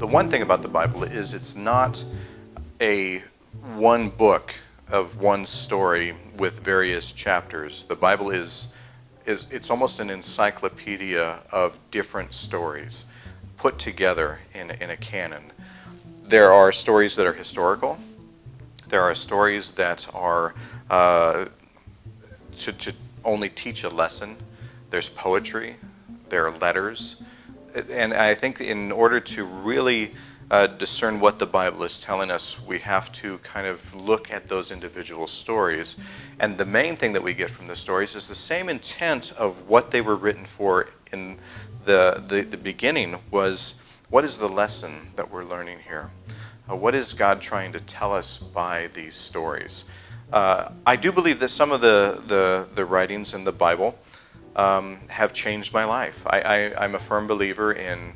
one thing about the Bible is it's not a one book of one story with various chapters. The Bible is it's almost an encyclopedia of different stories put together in a canon. There are stories that are historical. There are stories that are to only teach a lesson. There's poetry. There are letters. And I think in order to really discern what the Bible is telling us, we have to kind of look at those individual stories. And the main thing that we get from the stories is the same intent of what they were written for in the beginning was, what is the lesson that we're learning here? What is God trying to tell us by these stories? I do believe that some of the writings in the Bible have changed my life. I'm a firm believer in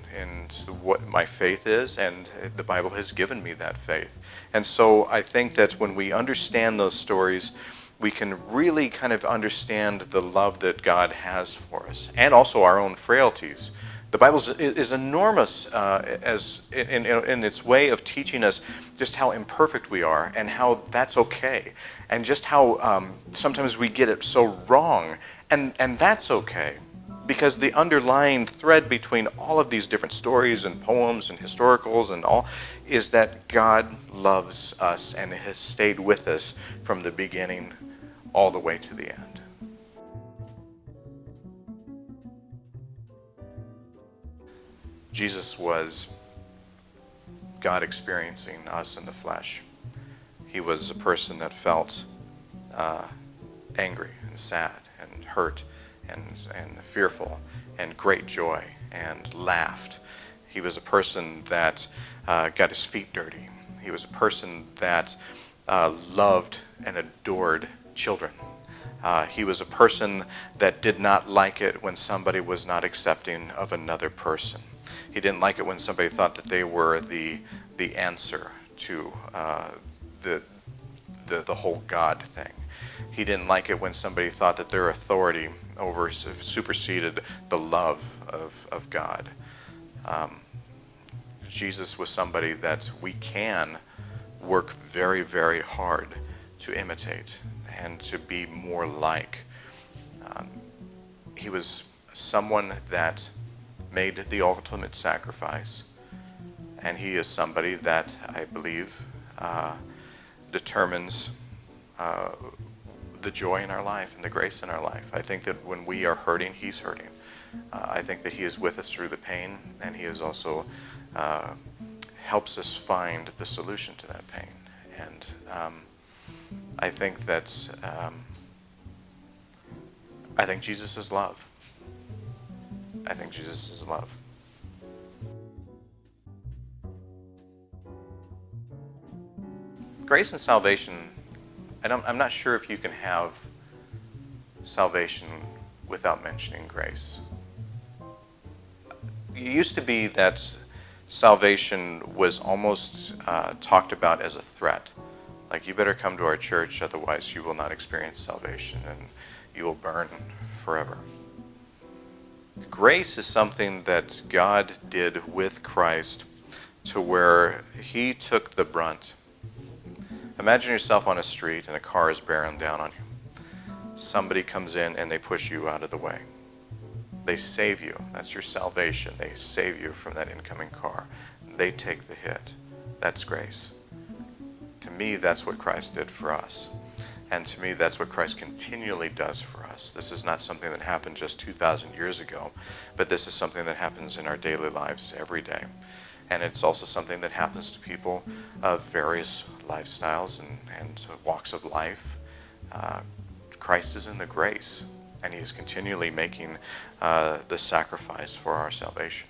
what my faith is, and the Bible has given me that faith. And so I think that when we understand those stories, we can really kind of understand the love that God has for us, and also our own frailties. The Bible is enormous as in its way of teaching us just how imperfect we are and how that's okay, and just how sometimes we get it so wrong, and that's okay, because the underlying thread between all of these different stories and poems and historicals and all is that God loves us and has stayed with us from the beginning all the way to the end. Jesus was God experiencing us in the flesh. He was a person that felt angry and sad and hurt and fearful and great joy and laughed. He was a person that got his feet dirty. He was a person that loved and adored children. He was a person that did not like it when somebody was not accepting of another person. He didn't like it when somebody thought that they were the answer to the whole God thing. He didn't like it when somebody thought that their authority superseded the love of God. Jesus was somebody that we can work very, very hard to imitate and to be more like. He was someone that made the ultimate sacrifice, and he is somebody that I believe determines the joy in our life and the grace in our life. I think that when we are hurting, he's hurting. I think that he is with us through the pain, and he is also helps us find the solution to that pain. And I think that I think Jesus is love. I think Jesus is love. Grace and salvation, I'm not sure if you can have salvation without mentioning grace. It used to be that salvation was almost talked about as a threat. Like, you better come to our church, otherwise you will not experience salvation and you will burn forever. Grace is something that God did with Christ, to where he took the brunt. Imagine yourself on a street and a car is bearing down on you. Somebody comes in and they push you out of the way. They save you. That's your salvation. They save you from that incoming car. They take the hit. That's grace. To me, that's what Christ did for us. And to me, that's what Christ continually does for us. This is not something that happened just 2,000 years ago, but this is something that happens in our daily lives every day. And it's also something that happens to people of various lifestyles and walks of life. Christ is in the grace, and he is continually making the sacrifice for our salvation.